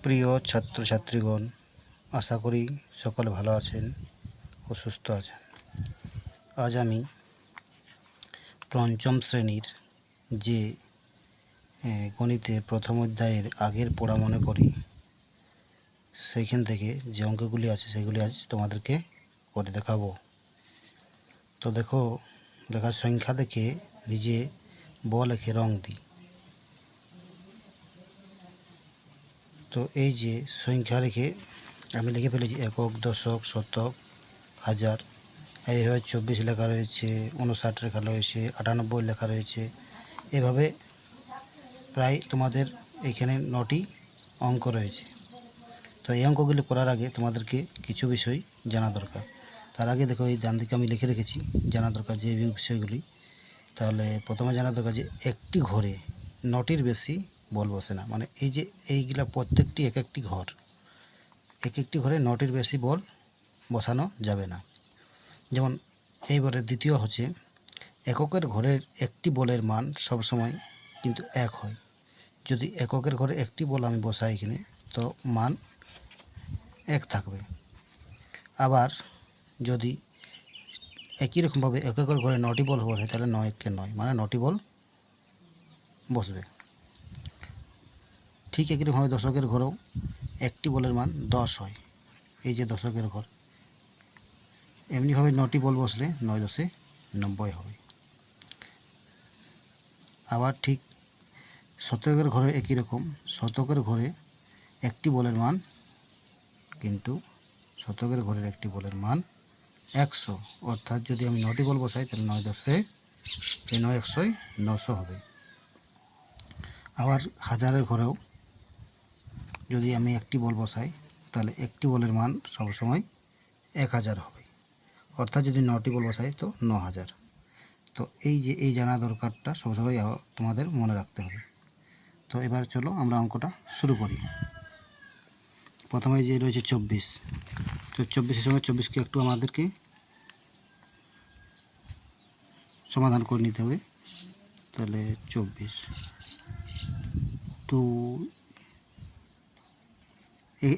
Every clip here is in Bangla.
প্রিয় ছাত্রছাত্রীগণ, আশা করি সকলে ভালো আছেন ও সুস্থ আছেন। আজ আমি পঞ্চম শ্রেণীর যে গণিতের প্রথম অধ্যায়ের আগের পড়া মনে করি সেইখান থেকে যে অঙ্কগুলি আছে সেগুলি আজ তোমাদেরকে করে দেখাবো। তো দেখো, লেখার সংখ্যা দেখে নিজে লিখে রং দিই। তো এই যে সংখ্যা রেখে আমি লিখে ফেলেছি একক, দশক, শতক, হাজার। এইভাবে 24 লেখা রয়েছে, 59 লেখা রয়েছে, 98 লেখা রয়েছে। এভাবে প্রায় তোমাদের এখানে 9টি অঙ্ক রয়েছে। তো এই অঙ্কগুলি করার আগে তোমাদেরকে কিছু বিষয় জানা দরকার। তার আগে দেখো, এই ডান দিকে আমি লিখে রেখেছি জানা দরকার যে বিষয়গুলি। তাহলে প্রথমে জানা দরকার যে একটি ঘরে 9টির বেশি বল বসে না। মানে এই যে এইগুলা প্রত্যেকটি এক একটি ঘর, এক একটি ঘরে 9টির বেশি বল বসানো যাবে না। যেমন এইবারে দ্বিতীয় হচ্ছে, এককের ঘরের একটি বলের মান সবসময় কিন্তু 1 হয়। যদি এককের ঘরে একটি বল আমি বসাই এখানে, তো মান 1 থাকবে। আবার যদি একই রকমভাবে এককের ঘরে 9টি বল বসে, তাহলে 9 একে 9, মানে 9টি বল বসবে। ঠিক একই রকমভাবে দশকের ঘরেও একটি বলের মান 10 হয়। এই যে দশকের ঘর, এমনিভাবে 9টি বল বসলে 9 10 90 হবে। আবার ঠিক শতকের ঘরে একই রকম, শতকের ঘরে একটি বলের মান কিন্তু শতকের ঘরের একটি বলের মান 100। অর্থাৎ যদি আমি 9টি বল বসাই, তাহলে 9 10 এই 9 100 900 হবে। আবার হাজারের ঘরেও যদি আমি একটি বল বসাই, তাহলে একটি বলের মান সবসময় 1000 হবে। অর্থাৎ যদি 9টি বল বসাই, তো 9000। তো এই যে এই জানা দরকারটা সবসময় তোমাদের মনে রাখতে হবে। তো এবার চলো আমরা অঙ্কটা শুরু করি। প্রথমে যে রয়েছে 24, তো 24-এর সঙ্গে 24কে একটু আমাদেরকে সমাধান করে নিতে হবে। তাহলে 24 2,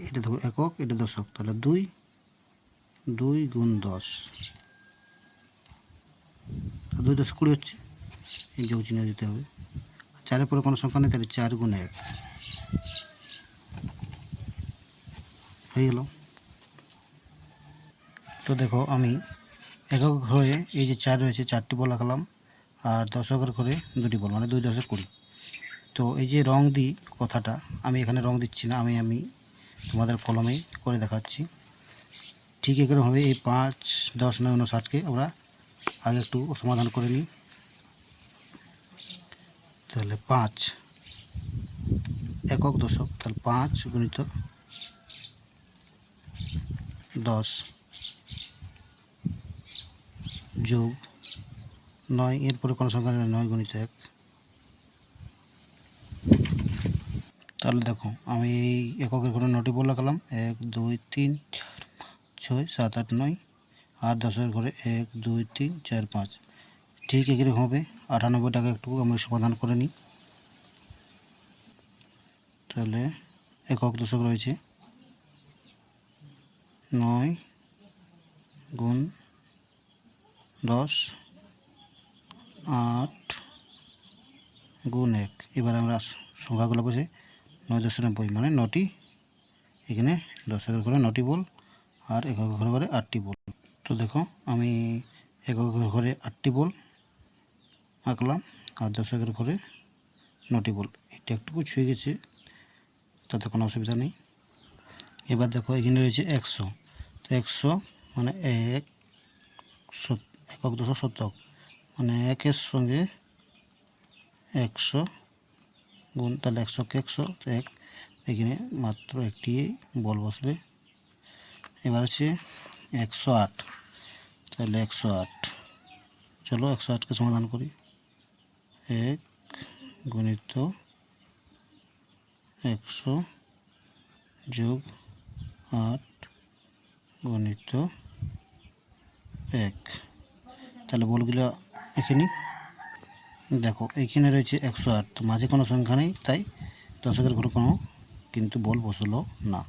এটা দেখো একক, এটা দশক, তাহলে 2 2 গুণ 10, 2 10 20 হচ্ছে। এই যোগ চিহ্ন দিতে হবে। 4-এর পরে কোনো সংখ্যা নেই, তাহলে 4 গুণ 1 হয়ে গেল। তো দেখো, আমি একক ঘরে এই যে 4 রয়েছে, 4টি বল রাখলাম। আর দশকের ঘরে 2টি বল, মানে 2 10 20। তো এই যে রং দিই কথাটা, আমি এখানে রং দিচ্ছি না, আমি তোমাদের কলমেই করে দেখাচ্ছি। ঠিক এরকমভাবে এই 5 10 9 59কে আমরা আগে একটু সমাধান করে নিই। তাহলে 5 একক দশক, তাহলে 5 গুণিত 10 যোগ 9, এরপরে কোনো সংখ্যা নেই, 9 গুণিত 1। তাহলে দেখো, আমি এই এককের ঘরে 9টি বল রাখলাম, 1 2 3 4 5 6 7 8 9। আর দশের ঘরে 1 2 3 4 5। ঠিক একই রকম হবে 98টাকে একটু আমি সমাধান করে নিই। তাহলে একক দশক রয়েছে 9 গুণ 10 8 গুণ 1। এবার আমরা সংখ্যাগুলো বসে 9 10 90, মানে 9টি এখানে দশকের ঘরে 9টি বল, আর এককের ঘরে 8টি বল। তো দেখো, আমি এককের ঘরে 8টি বল আঁকলাম, আর দশকের ঘরে 9টি বল। এটা একটু ছুঁয়ে গেছে, তাতে কোনো অসুবিধা নেই। এবার দেখো, এখানে রয়েছে 100। তো 100 মানে একক দশক শতক, মানে 1-এর সঙ্গে 100 গুণ, তাহলে 100কে 100, তো 1 এখানে মাত্র একটি বল বসবে। এবার হচ্ছে 108, তাহলে 108। চলো 108কে সমাধান করি। 1 গুণিত 100 যোগ 8 গুণিত 1। তাহলে বলগুলো এখানে দেখো, এইখানে রয়েছে 108, তো মাঝে কোনো সংখ্যা নেই, তাই দশকের ঘরে কোনো কিন্তু বল বসলো না।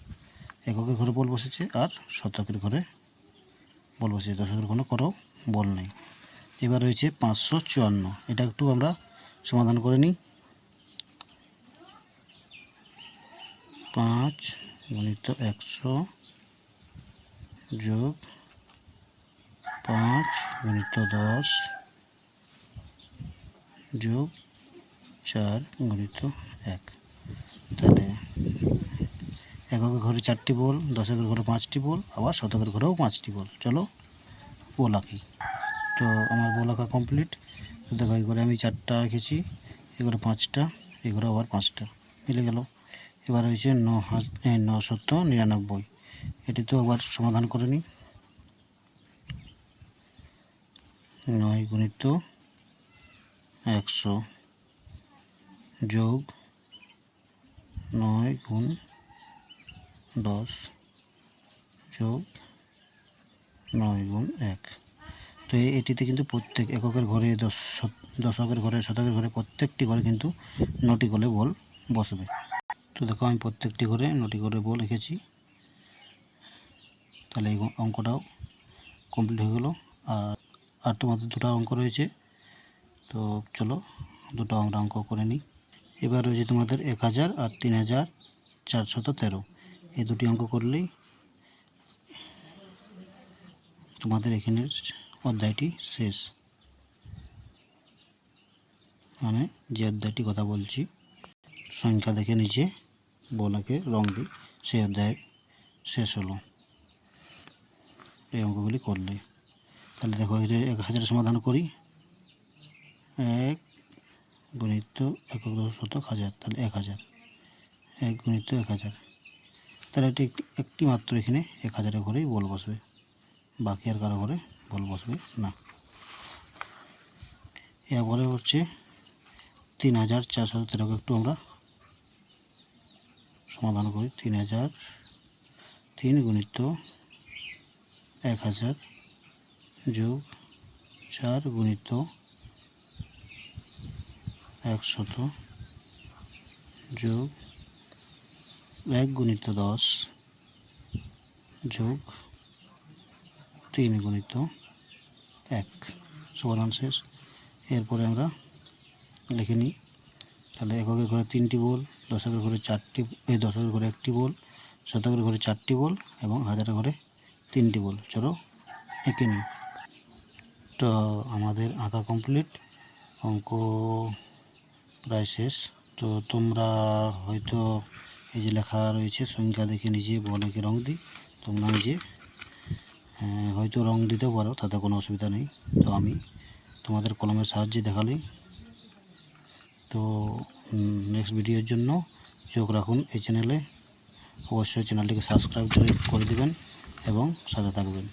এককের ঘরে বল বসেছে আর শতকের ঘরে বল বসেছে, দশকের কোনো বল নেই। এবার রয়েছে 554, এটা একটু আমরা সমাধান করে নিই। 5 গুণিত 100 যোগ 5 গুণিত 10 যোগ 4 গুণিত 1। তাহলে এককের ঘরে 4টি বল, দশকের ঘরে 5টি বল, আবার শতকের ঘরেও 5টি বল। চলো বল আঁকি। তো আমার বল আঁকা কমপ্লিট। তো দেখো এই ঘরে আমি 4টা এঁকেছি, এই ঘরে 5টা, এই ঘরে আবার 5টা, মিলে গেল। এবার হয়েছে 999, এটি তো আবার সমাধান করে নিই। 9 গুণিত 100 যোগ 9 গুণ 10 যোগ 9 গুণ 1। তো এটিতে কিন্তু প্রত্যেক এককের ঘরে, দশকের ঘরে, শতকের ঘরে প্রত্যেকটি ঘরে কিন্তু 9টি করে বল বসবে। তো দেখো আমি প্রত্যেকটি ঘরে 9টি করে বল এঁকেছি। তাহলে এই অঙ্কটাও কমপ্লিট হয়ে গেল। আর তোমাদের 2টা অঙ্ক রয়েছে, তো চলো 2টা আমরা অঙ্ক করে নিই। এবার রয়েছে তোমাদের 1000 আর 3413, এই 2টি অঙ্ক করলেই তোমাদের এখানের অধ্যায়টি শেষ। মানে যে অধ্যায়টি কথা বলছি, সংখ্যা দেখে নিচে বলাকে রং দিই, সেই অধ্যায় শেষ হলো এই অঙ্কগুলি করলে। তাহলে দেখো এটা 1000 সমাধান করি। 1 গুণিত একক শতক হাজার, তাহলে 1000। 1 গুণিত 1000, তাহলে এটি একটি মাত্র এখানে 1000-এর ঘরেই বল বসবে, বাকি আর কারো ঘরে বল বসবে না। এরপরে হচ্ছে 3413, একটু আমরা সমাধান করি। 3 গুণিত 1000 যোগ 4 গুণিত 100 যোগ 1 গুণিত 10 যোগ 3 গুণিত 1, সমাধান শেষ। এরপরে আমরা লিখে নিই। তাহলে এককের ঘরে 3টি বল, দশকের ঘরে 4টি, দশকের ঘরে 1টি বল, শতকের ঘরে 4টি বল এবং হাজারের ঘরে 3টি বল। চলো এঁকে নিই। তো আমাদের আঁকা কমপ্লিট, অঙ্ক প্রায় শেষ। তো তোমরা হয়তো এই যে লেখা রয়েছে সংখ্যা দেখে নিজে বল এঁকে রং দিই, তোমরা নিজে হয়তো রং দিতেও পারো, তাতে কোনো অসুবিধা নেই। তো আমি তোমাদের কলমের সাহায্যে দেখালেই। তো নেক্সট ভিডিওর জন্য চোখ রাখুন এই চ্যানেলে, অবশ্যই চ্যানেলটিকে সাবস্ক্রাইব করে দিবেন এবং সাথে থাকবেন।